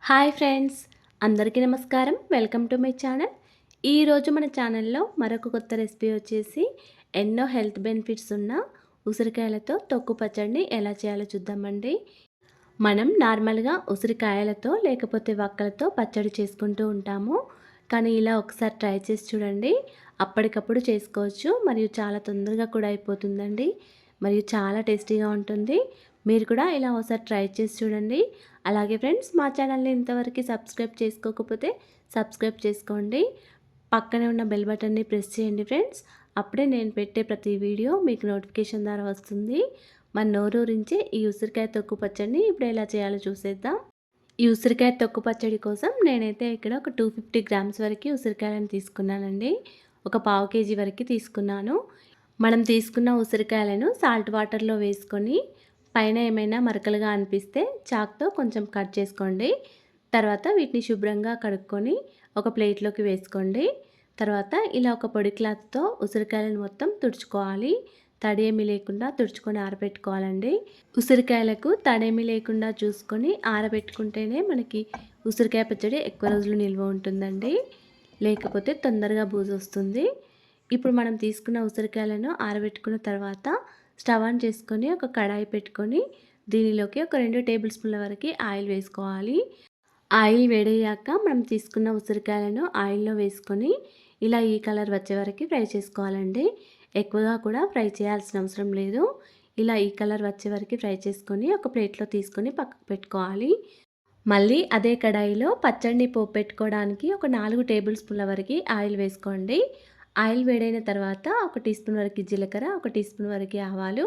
Hi friends, అందరికీ నమస్కారం. Welcome to my channel. ఈరోజు మన ఛానల్లో మరొక కొత్త రెసిపీ వచ్చేసి ఎన్నో హెల్త్ బెనిఫిట్స్ ఉన్న ఉసిరికాయలతో తొక్కు పచ్చడిని ఎలా చేయాలో చూద్దామండి. మనం నార్మల్గా ఉసిరికాయలతో లేకపోతే వక్కలతో పచ్చడి చేసుకుంటూ ఉంటాము. కానీ ఇలా ఒకసారి ట్రై చేసి చూడండి. అప్పటికప్పుడు చేసుకోవచ్చు మరియు చాలా తొందరగా కూడా అయిపోతుందండి. మరియు చాలా టేస్టీగా ఉంటుంది. మీరు కూడా ఇలా ఒకసారి ట్రై చేసి చూడండి. అలాగే ఫ్రెండ్స్, మా ఛానల్ని ఇంతవరకు సబ్స్క్రైబ్ చేసుకోకపోతే సబ్స్క్రైబ్ చేసుకోండి. పక్కనే ఉన్న బెల్ బటన్ని ప్రెస్ చేయండి ఫ్రెండ్స్. అప్పుడే నేను పెట్టే ప్రతి వీడియో మీకు నోటిఫికేషన్ ద్వారా వస్తుంది. మన నోరూరించి ఈ ఉసిరికాయ తొక్కు పచ్చడిని ఇప్పుడు ఎలా చేయాలో చూసేద్దాం. ఈ ఉసిరికాయ తొక్కు పచ్చడి కోసం నేనైతే ఇక్కడ ఒక 250 గ్రామ్స్ వరకు ఉసిరికాయలను తీసుకున్నానండి. ఒక పావు కేజీ వరకు తీసుకున్నాను. మనం తీసుకున్న ఉసిరికాయలను సాల్ట్ వాటర్లో వేసుకొని పైన ఏమైనా మరకలుగా అనిపిస్తే చాక్తో కొంచెం కట్ చేసుకోండి. తర్వాత వీటిని శుభ్రంగా కడుక్కొని ఒక ప్లేట్లోకి వేసుకోండి. తర్వాత ఇలా ఒక పొడి క్లాత్తో ఉసిరికాయలను మొత్తం తుడుచుకోవాలి. తడేమి లేకుండా తుడుచుకొని ఆరబెట్టుకోవాలండి. ఉసిరికాయలకు తడేమి లేకుండా చూసుకొని ఆరబెట్టుకుంటేనే మనకి ఉసిరికాయ పచ్చడి ఎక్కువ రోజులు నిల్వ ఉంటుందండి. లేకపోతే తొందరగా బూజు వస్తుంది. ఇప్పుడు మనం తీసుకున్న ఉసిరికాయలను ఆరబెట్టుకున్న తర్వాత స్టవ్ ఆన్ చేసుకొని ఒక కడాయి పెట్టుకొని దీనిలోకి ఒక 2 టేబుల్ స్పూన్ల వరకు ఆయిల్ వేసుకోవాలి. ఆయిల్ వేడయ్యాక మనం తీసుకున్న ఉసిరికాయలను ఆయిల్లో వేసుకొని ఇలా ఈ కలర్ వచ్చే వరకు ఫ్రై చేసుకోవాలండి. ఎక్కువగా కూడా ఫ్రై చేయాల్సిన అవసరం లేదు. ఇలా ఈ కలర్ వచ్చే వరకు ఫ్రై చేసుకొని ఒక ప్లేట్లో తీసుకొని పక్కకు పెట్టుకోవాలి. మళ్ళీ అదే కడాయిలో పచ్చడిని పోపు పెట్టుకోవడానికి ఒక 4 టేబుల్ స్పూన్ల వరకు ఆయిల్ వేసుకోండి. ఆయిల్ వేడైన తర్వాత ఒక టీ స్పూన్ వరకు జీలకర్ర, ఒక టీ స్పూన్ వరకు ఆవాలు,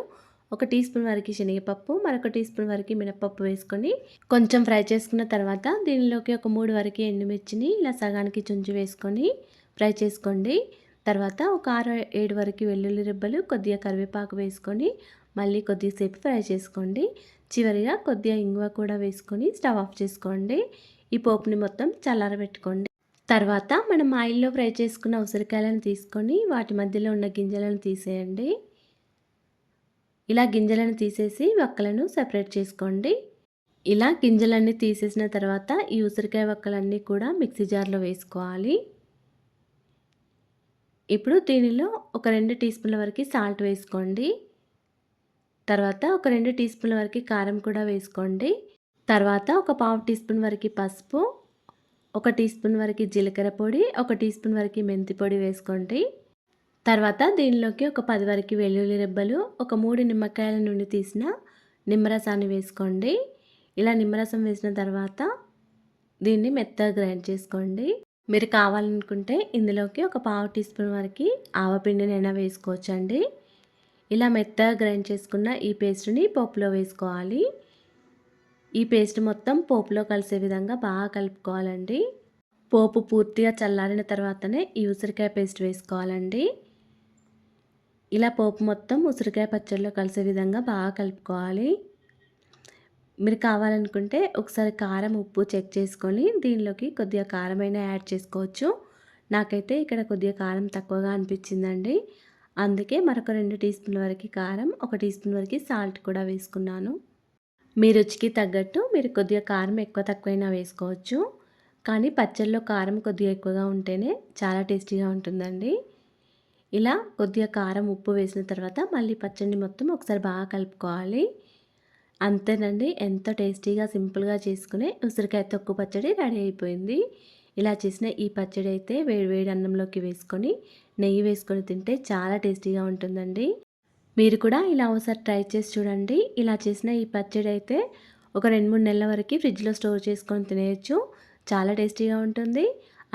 ఒక టీ స్పూన్ వరకు శనగపప్పు, మరొక టీ స్పూన్ వరకు మినపప్పు వేసుకొని కొంచెం ఫ్రై చేసుకున్న తర్వాత దీనిలోకి ఒక 3 వరకు ఎండుమిర్చిని ఇలా సగానికి చుంచి వేసుకొని ఫ్రై చేసుకోండి. తర్వాత ఒక 6-7 వరకు వెల్లుల్లి రెబ్బలు, కొద్దిగా కరివేపాకు వేసుకొని మళ్ళీ కొద్దిసేపు ఫ్రై చేసుకోండి. చివరిగా కొద్దిగా ఇంగువ కూడా వేసుకొని స్టవ్ ఆఫ్ చేసుకోండి. ఈ పోపుని మొత్తం చల్లారబెట్టుకోండి. తర్వాత మనం ఆయిల్లో ఫ్రై చేసుకున్న ఉసిరికాయలను తీసుకొని వాటి మధ్యలో ఉన్న గింజలను తీసేయండి. ఇలా గింజలను తీసేసి వక్కలను సెపరేట్ చేసుకోండి. ఇలా గింజలన్నీ తీసేసిన తర్వాత ఈ ఉసిరికాయ వక్కలన్నీ కూడా మిక్సీ జార్లో వేసుకోవాలి. ఇప్పుడు దీనిలో ఒక 2 టీ స్పూన్ల వరకు సాల్ట్ వేసుకోండి. తర్వాత ఒక 2 టీ స్పూన్ల వరకు కారం కూడా వేసుకోండి. తర్వాత ఒక పావు టీ స్పూన్ వరకు పసుపు, ఒక టీ స్పూన్ వరకు జీలకర్ర పొడి, ఒక టీ స్పూన్ వరకు మెంతి పొడి వేసుకోండి. తర్వాత దీనిలోకి ఒక 10 వరకు వెల్లుల్లి రెబ్బలు, ఒక 3 నిమ్మకాయల నుండి తీసిన నిమ్మరసాన్ని వేసుకోండి. ఇలా నిమ్మరసం వేసిన తర్వాత దీన్ని మెత్తగా గ్రైండ్ చేసుకోండి. మీరు కావాలనుకుంటే ఇందులోకి ఒక పావు టీ స్పూన్ వరకు ఆవపిండినైనా వేసుకోవచ్చండి. ఇలా మెత్తగా గ్రైండ్ చేసుకున్న ఈ పేస్ట్ని పోపులో వేసుకోవాలి. ఈ పేస్ట్ మొత్తం పోపులో కలిసే విధంగా బాగా కలుపుకోవాలండి. పోపు పూర్తిగా చల్లారిన తర్వాతనే ఈ ఉసిరికాయ పేస్ట్ వేసుకోవాలండి. ఇలా పోపు మొత్తం ఉసిరికాయ పచ్చడిలో కలిసే విధంగా బాగా కలుపుకోవాలి. మీరు కావాలనుకుంటే ఒకసారి కారం, ఉప్పు చెక్ చేసుకొని దీనిలోకి కొద్దిగా కారమైనా యాడ్ చేసుకోవచ్చు. నాకైతే ఇక్కడ కొద్దిగా కారం తక్కువగా అనిపించిందండి. అందుకే మరొక 2 టీ స్పూన్ల వరకు కారం, ఒక టీ స్పూన్ వరకు సాల్ట్ కూడా వేసుకున్నాను. మీ రుచికి తగ్గట్టు మీరు కొద్దిగా కారం ఎక్కువ తక్కువైనా వేసుకోవచ్చు. కానీ పచ్చడిలో కారం కొద్దిగా ఎక్కువగా ఉంటేనే చాలా టేస్టీగా ఉంటుందండి. ఇలా కొద్దిగా కారం, ఉప్పు వేసిన తర్వాత మళ్ళీ పచ్చడిని మొత్తం ఒకసారి బాగా కలుపుకోవాలి. అంతేనండి, ఎంతో టేస్టీగా సింపుల్గా చేసుకునే ఉసిరికాయ తొక్కు పచ్చడి రెడీ అయిపోయింది. ఇలా చేసిన ఈ పచ్చడి అయితే వేడి వేడి అన్నంలోకి వేసుకొని నెయ్యి వేసుకొని తింటే చాలా టేస్టీగా ఉంటుందండి. మీరు కూడా ఇలా ఒకసారి ట్రై చేసి చూడండి. ఇలా చేసిన ఈ పచ్చడి అయితే ఒక 2-3 నెలల వరకు ఫ్రిడ్జ్లో స్టోర్ చేసుకొని తినేయచ్చు. చాలా టేస్టీగా ఉంటుంది.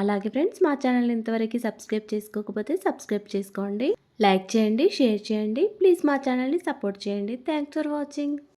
అలాగే ఫ్రెండ్స్, మా ఛానల్ని ఇంతవరకు సబ్స్క్రైబ్ చేసుకోకపోతే సబ్స్క్రైబ్ చేసుకోండి. లైక్ చేయండి, షేర్ చేయండి. ప్లీజ్ మా ఛానల్ని సపోర్ట్ చేయండి. Thanks for watching.